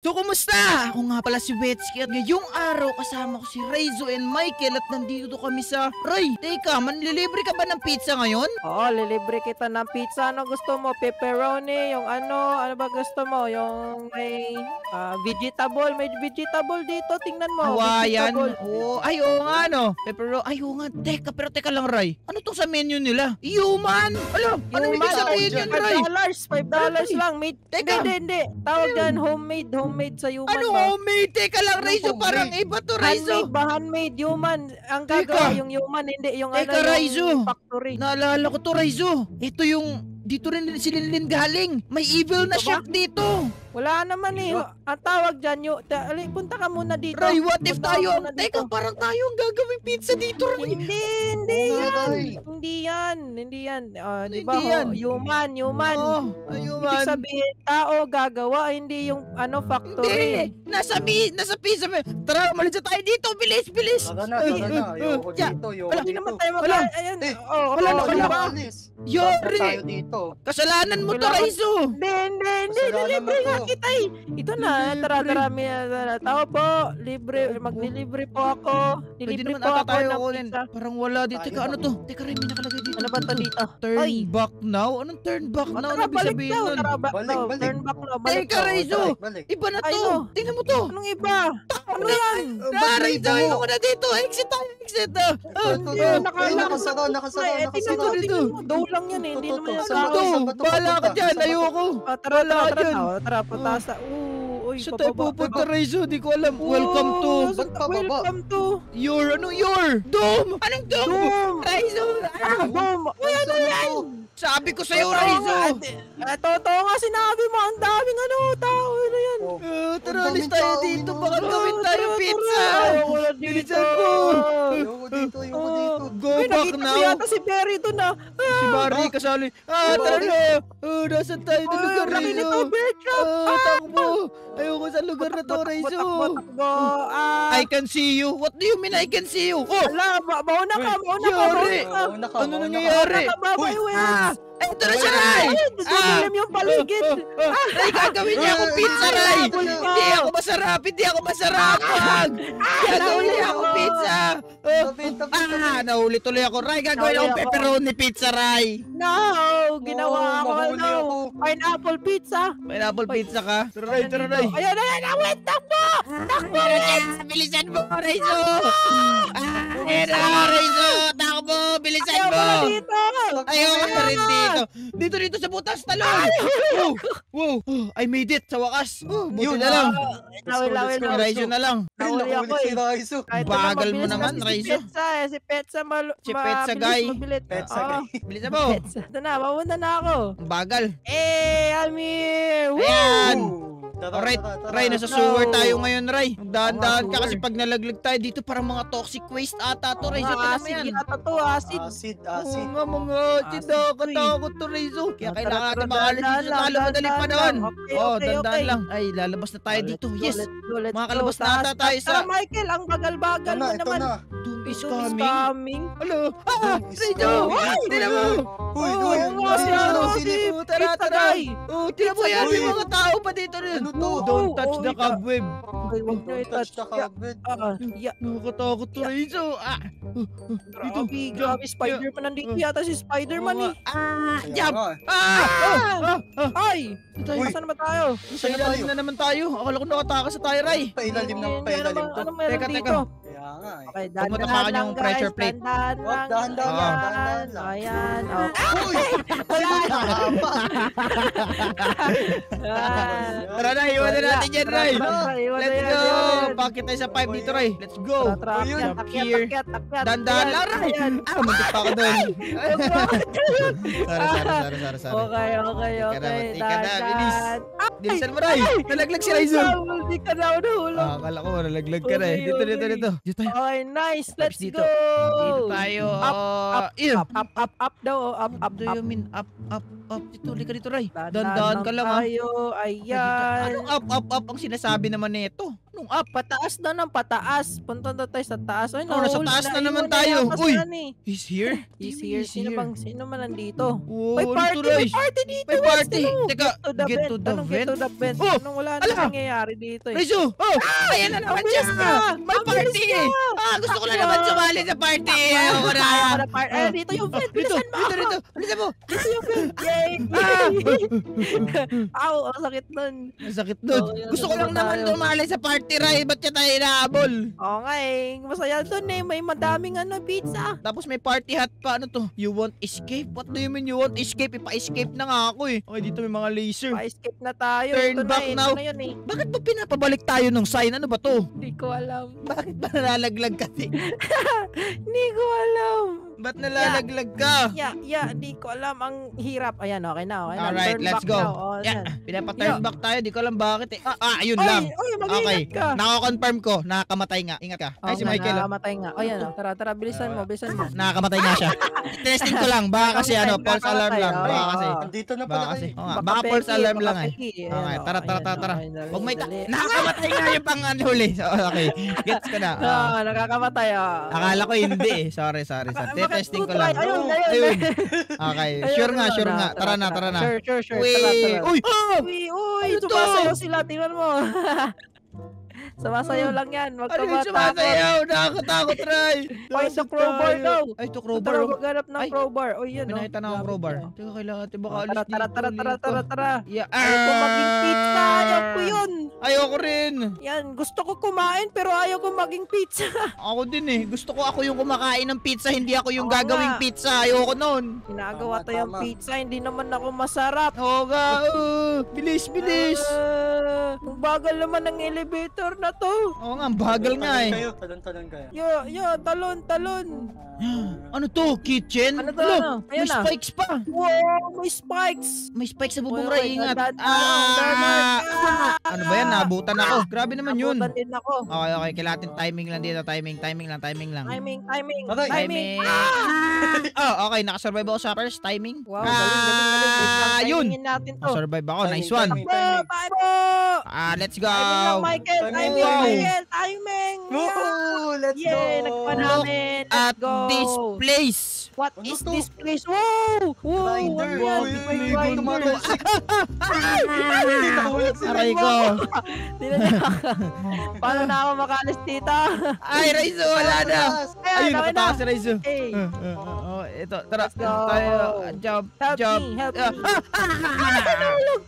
So, kumusta? Ako nga pala si Wetsky at ngayong araw kasama ko si Raizo and Michael at nandito kami sa... Ray, teka, manlilibre ka ba ng pizza ngayon? Oo, lilibre kita ng pizza. Ano gusto mo? Pepperoni, yung ano ba gusto mo? Yung may vegetable. May vegetable dito, tingnan mo. Hawaiian? Vegetable. Oo, ay, oo nga, no? Pepperoni, ay, oo nga. Teka lang, Ray. Ano tong sa menu nila? Human! Ano? Anong ibig sabihin yun, Ray? $5 lang. Teka. Hindi. Tawag dyan, homemade sa human Ano ba? homemade? Teka lang, Raizo. Parang iba to, Raizo. Handmade human. Ang Teka. gagawa yung human, hindi yung Teka, Raizo. yung factory. Naalala ko to, Raizo. Ito yung... Dito rin si Linlin galing. May evil na Dito ba? shark dito. Wala naman eh. Ang tawag dyan, punta ka muna dito. Ray, what if Punta ka tayo? muna Teka, dito. parang tayo ang gagawing pizza dito, Ray. Hindi Oo nga, yan. Ray. Hindi yan. Di ba? Hindi yan. Human. Oh, Ibig ayun. sabihin, tao gagawa, hindi yung factory. Hindi. Nasa pizza. Tara, umalis na tayo dito. Bilis. Tara na. Ayoko dito. Hindi naman tayo Wala. Ayan. Wala. Alis. Yori. Tayo dito. Kasalanan mo to, Kailangan- Raizo. Hindi. Kasalanan Libre mo nga to. kita eh. Ito na. Tara. Tao po. Libre. Maglilibre po ako. Pwede Nilibre naman po ata ako tayo ng kunin. pizza. Parang wala dito. Tayo Teka, ano ba? to? Teka, Ray, may nakalagay dito. Ano ba to dito? Turn Ay. back now? Anong turn back now? Tara, Ano ibig balik sabihin daw. nun? Tara, Balik. turn back na. Balik Teka, daw. Raizo. Balik. Iba na Ay, to. no. Tingnan mo to. Anong iba? Ano yan? Raizo, ayoko na dito. Exit tayo. Nakasara. Dito. Daw lang yan eh. Hindi naman yan Saan ba tao. to? Ito, bahala ka dyan. Ayoko. Tara. dyan. Tara, pataas na. Uy, Saan tayo pupunta, Raizo? Di ko alam. Welcome to... Ba't pababa? Welcome to Anong your? Dome! Anong dome? Dome! Raizo! Boom! Uy, ano yan? Sabi ko sa'yo, Raizo! Totoo nga sinabi mo. Ang daming tao. Ano yan? Tara, Ang alis daming tayo tao, dito. no? Baka gawin tayo pizza! Ayoko na dito. Bilisan mo! Ayoko dito. Go Uy, back nakita ko now! yata si Perry doon ah. Si Barry kasali. Tara na! Nasaan tayo na lugar, Laki Raizo? nito, bear trap. Takbo! Ayoko sa lugar na to, Raizo! Takbo. I can see you. What do you mean I can see you? Oh! Ala, mauna ka. Yari! Ano Ano nangyayari? Ito na siya, Ray! Dumilim yung paligid. Ray, gagawin niya akong pizza, Ray! Hindi ako masarap! Gagawin niya akong pizza! Nahuli tuloy ako. Ray, gagawin akong pepperoni pizza, Ray! No! Ginawa ako mahuli no. ako. Pineapple pizza. Pineapple pizza ka? Tara, Ray! Ayan. Wait, takbo! Bilisan mo, Raizo! Ayan na, Raizo! Takbo! Bilisan Ayaw mo! mo na dito. Ayoko na rin dito. Dito sa butas, talon! Wow! I made it sa wakas! Buti Yun na lang! Lawin. Raizo na lang! Nahuli ako si eh. Raizo. Kahit Bagal mo mabilis naman, kasi Raizo. Si Petsa Si Petsa guy. Petsa guy. Bilisan mo! Petsa. Ito na, mauna na ako. Ang bagal! I'm here! Woo! Ayan! Tara, Alright, tara. Ray, nasa sewer tayo ngayon, Ray. Dahan-dahan ka kasi pag nalaglag tayo dito parang mga toxic waste ata to, Raizo. Tingnan mo Acid yan. yata to, acid. Acid. Oo nga, mga acid. Nakakatakot to, Raizo. Kaya kailangan natin makalis dito sa talo madaling panahon. Dandan lang. Ay, lalabas na tayo dito. Yes. Let's Makakalabas go. na ata tayo sa... Tara, Michael, ang bagal-bagal mo Ito naman. na. Doom is Doom is coming. coming. Hello? Doom is Raizo! coming. Tingnan mo! Uy, Oo, uy, oo, si Tara, Pizza tara! guy. Tingnan mo yan, may Uy. mga tao pa dito rin. Ano to? Don't touch the wait, cobweb. Ay, wag na Don't touch i-touch. the cupboard. Nakakatakot to, Raizo. Dito. Grabe, Spider-Man nandito yata si Spider-Man eh. Jump! Kaya nga. Ay! Tayo. Saan naman tayo? Sa ilalim na naman tayo. Akala ko nakatakas sa tayo, Ray. Pailalim to. Anong meron Teka, dito? teka. Kaya nga eh. Okay, Huwag mo dahan-dahan tapakan lang yung pressure guys. plate. Dahan-dahan Dahan-dahan lang. lang. Ayan. Okay. Uy! Tara na, iwan na natin dyan, Ray. Iwan na Let's yan, go! yan. Pakit tayo sa 5 dito, Ray. Let's go! Tara, Ayun. akyat, Here. akyat. Dandahan lang, Ray! Muntik pa ako doon. Sorry. Okay. Tika na, bilis. Dahan-dahan. Bilisan mo, Ray. Nalaglag si Raizo. Hindi ka na nahulog. Akala ko, nalaglag ka na eh. Dito. Dito tayo. Okay, nice. Let's Dito. go. Dito tayo. Ew. Up daw. Up. What do you mean? Up. Dito, lika dito, Ray. Dahan-dahan Dandahan ka lang, ha. tayo. Ayan. Anong up ang sinasabi naman nito? Ano Nung up. Pataas na ng pataas. Punta na tayo sa taas. Ay, Oh, nasa nahuli taas na naman iwan tayo. yata Uy. si Ran eh. He's here? He's here. Sino man nandito? Oh, May ano party, to, may Rice? party dito. May What's party. to? Teka, get to the Anong get vent? to the vent? Oh, Anong wala ala. na nangyayari dito eh. Raizo! Oh! Ayan na naman Ang siya! bilis niya! May Ang bilis party! niya! Gusto ko na Ako. naman sumali sa party! Ayoko na! Ayaw ko na party. Ay, dito yung vent. Dito! Bilisan mo! Dito! Bilisan mo! Dito yung vent. Yay! Aw, ang sakit nun. Ang sakit doon. Oh, yun, Gusto ko lang ano naman tayo? sumali sa party, Ray. Ba't niya tayo inaabol? Oo nga eh. Masaya dun eh. May madaming pizza. Tapos may party hat pa. Ano to? You want escape? What do you mean you want escape? Ipa-escape na nga ako eh. Okay, dito may mga laser. Pa-escape na tayo. Turn Ito back na, now. Ito na yun eh. Bakit ba pinapabalik tayo ng sign? Ano ba to? Hindi ko alam. Bakit ba nalalaglag kasi? Hindi ko alam. Ba't nalalaglag ka? Hindi ko alam. Ang hirap. Ayan, okay na. Okay na. Alright, Turn let's back go. now. Oh, Yeah, yan. pinapa-turn Yeah. back tayo. Di ko alam bakit eh. Ayun lang. Oy, mag-ingat ka. Nako-confirm ko. Nakakamatay nga. Ingat ka. Ay, si Michael. Nakamatay nga. O yan, tara, bilisan mo. Nakakamatay nga siya. Testing ko lang. Baka kasi false alarm lang. Nakamatay, Baka kasi. Andito na Baka pala kasi. kayo. Oo nga, baka false alarm lang eh. Okay, tara. Huwag may nakakamatay nga yung pang-huli. Okay, gets ko na. Nakakamatay Akala ko hindi eh. Sorry. Testing ko lang. Ayun. Okay, sure nga. Tara na. Sure. Wait. Tara. Uy! Uy, Ano to? sumasayaw sila. Tingnan mo. Sumasayaw lang yan. Wag ka Ano yung matakot. sumasayaw? Nakakatakot, Ray. Find the crowbar daw. Ay, ito crowbar. Tara, oh. maghanap ng Ay, crowbar. O yan. May nakita na akong crowbar. Teka, kailangan natin baka alis Tara. Yeah. Ayaw ko maging pizza. Ayaw ko yun. Ayoko rin. Yan, gusto ko kumain pero ayaw ko maging pizza. Ako din eh. Gusto ko ako yung kumakain ng pizza, hindi ako yung Oo gagawing nga. pizza. Ayoko nun. Ginagawa Tama, tayong tama. pizza, hindi naman ako masarap. Oo nga. Bilis. Ang bagal naman ng elevator na to. Oo nga, ang bagal nga eh. Talon kayo. Talon. Ano to? Kitchen? Ano to, Lo, ano? may Ayan na. spikes pa. Wow, may spikes. May spikes sa bubong, Uy, Ray. Ingat. dadan. Ano ba yan? Nabutan ako. Grabe naman yun. Nabutan din ako. Okay. Kailangan timing lang dito. Timing lang. Timing. Aray. Timing. Okay. Nakasurvive ako sa first timing. Wow, galing. Yun. Timingin natin to. Nakasurvive ako. Nice one. Timing. Let's go. Timing lang, Michael. Timing. Timing. Woohoo! Let's go! Yay, nagpa namin. At Let's go. this place. What Ano is to? this place? Wow! Grinder. Ano yan? Uy, May uy, grinder. tumatalsik. Nakahulog sila. Aray ko. Tingnan niyo. Paano na ako makalis dito? Ay, Raizo, wala na. Ayun, okay na. nakatakas si Raizo. Hey, Ito, tara. Let's go. Tayo. Jump. help me.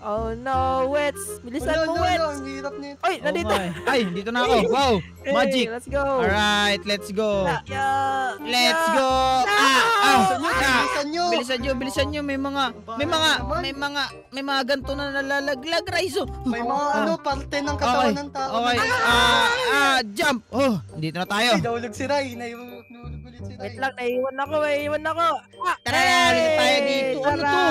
Oh no, Wets. Bilisan mo, Wets. Ang hirap nito. Oy, nandito. Ay, dito na ako. Wow. Hey, Magic. let's go. Alright, let's go. Yeah. Let's go. Bilisan nyo. May mga ganito na nalalaglag, Raizo. May mga parte ng katawan ng tao. Okay. Jump. Oh, dito na tayo. Ay, nahulog si Ray. Nahulog ulit si Ray. Wait lang, naiwan ako. Tara, ulit tayo dito. Ano to?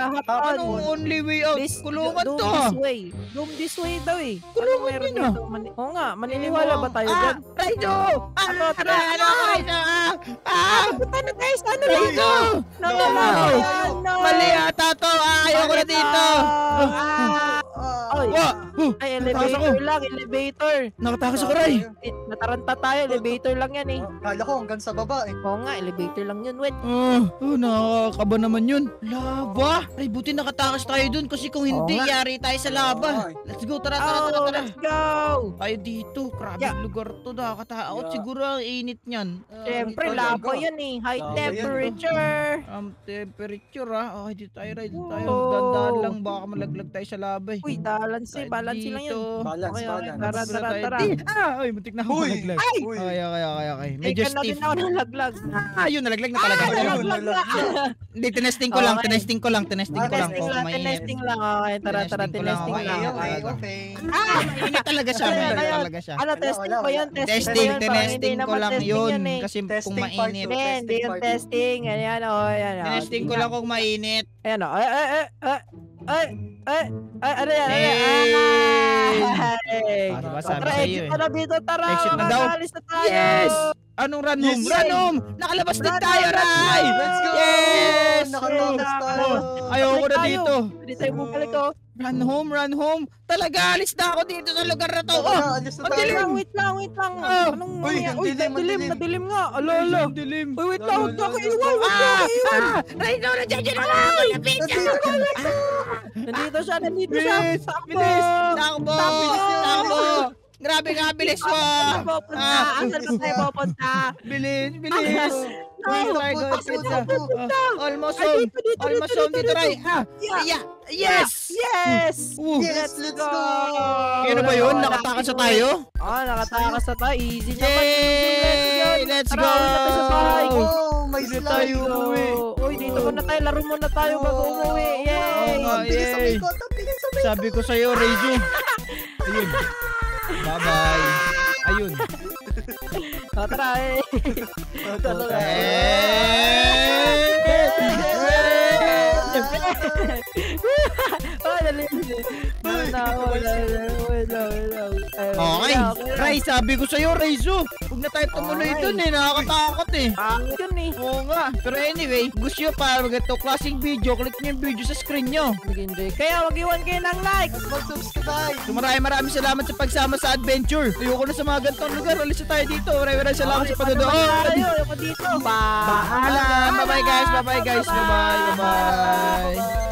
Hop on. Ano only way out? Kulungan Doom to. this way. Doom this way daw eh. Kulungan meron yun, ah. dito? Oo nga, maniniwala ba tayo dyan? Raizo! Tara. Raizo! Punta na tayo sa ano Raizo! No. Mali ata to. Ayoko na dito. Oy, ay, Natakas ako. elevator. Nakatakas ako, Ray. Nataranta tayo, elevator lang yan eh. Kala ko hanggang sa baba eh. Oo nga, elevator lang yun, wait. Nakakaba naman yun. Lava. Ay, buti nakatakas tayo dun kasi kung hindi, Oo nga. yari tayo sa lava. Let's go, tara. Let's go! Tayo dito. Grabe Yeah. lugar to. Nakakatakot. Yeah. Siguro ang init niyan. Siyempre, talaga. labo yan eh. High Labo yan, temperature. Temperature Okay, dito tayo, Ray. Dito tayo. Oh. Dandahan lang. Baka malaglag tayo sa lava eh. Uy, balance lang yun. Balance. Tara. Ay, muntik na ako Uy! malaglag. Ay! Uy! Okay. Medyo Teka na stiff. din ako ng laglag. Yun, nalaglag na talaga. Nalaglag na. Hindi, tinesting ko lang. Okay. Tinesting ko lang kung mainit. Tinesting lang. Okay, tara, Tinesting ko lang, tinesting okay, lang. Okay. Mainit talaga siya. Ano Mainit yan? talaga siya. Ano, testing ba yun? Testing, ba yun? Parang hindi tinesting ko naman lang testing yun. eh. Kasi kung Testing part mainit. two. Hindi yung part testing. Ayan, ayan. Tinesting ko lang kung mainit. Ayan, ano yan? Hey! Para ba sabi Tara, sa iyo exit eh. ka na dito, tara. Exit na daw. Makakalis na tayo. Yes! Anong run home? Yes, Run yes. home! Nakalabas din Run tayo, home, run Ray! home. Let's go! Yes! Nakatakas tayo. Ayoko na Balik tayo. dito. Hindi tayo bumalik oh. Run home, run home. Talaga, alis na ako dito sa lugar na to. Tara, Oh, alis na ang tayo. dilim. Wait lang. Oh. Anong Uy, mangyayari? ang Uy, dilim, ang madilim, dilim. madilim nga. Alolo. Ang dilim. Uy, wait lang. Huwag na ako Lolo, iwan. Huwag na ako iwan. Ray, no, nandiyan na ako na pizza. Nandito siya. Bilis, bilis. Takbo, takbo. Grabe nga, bilis mo. Asan ba pupunta? Asan ba tayo pupunta? Bilis, bilis. Uy, Try takbo, go, takbo, pizza. takbo. Almost Ay, home. dito, Almost home dito, Ray. Yeah. Yeah. Yes. Yes! Yes, let's go! Kaya ba yun? Nakatakas na tayo? Nakatakas na tayo. Easy naman. Yay! Let's Tara, go! uwi na tayo sa bahay. Oh, may Hindi slime. tayo umuwi. Uy, dito muna tayo. Laro muna tayo bago umuwi. Yay! Oo nga, Ang bilis sa yay. ikot, ang bilis sa ikot. Sabi ko sa'yo, Reizu. Ayun. Bye-bye. Ayun. Tara eh. Okay. Ray, sabi ko sa'yo, Reizu. Huwag na tayo tumuloy Okay. dun eh. Nakakatakot eh. Yun eh. Oo nga. Pero anyway, gusto nyo para ganito klaseng video, click nyo yung video sa screen nyo. Mag-enjoy. Kaya mag-iwan kayo ng like. Mag-subscribe. So maraming salamat sa pagsama sa adventure. Ayoko na sa mga ganitong lugar. Alis na tayo dito. Maraming salamat sa panonood. Tayo, ako dito. Bye. Paalam. Bye-bye guys. Bye-bye guys. Bye-bye. Bye-bye.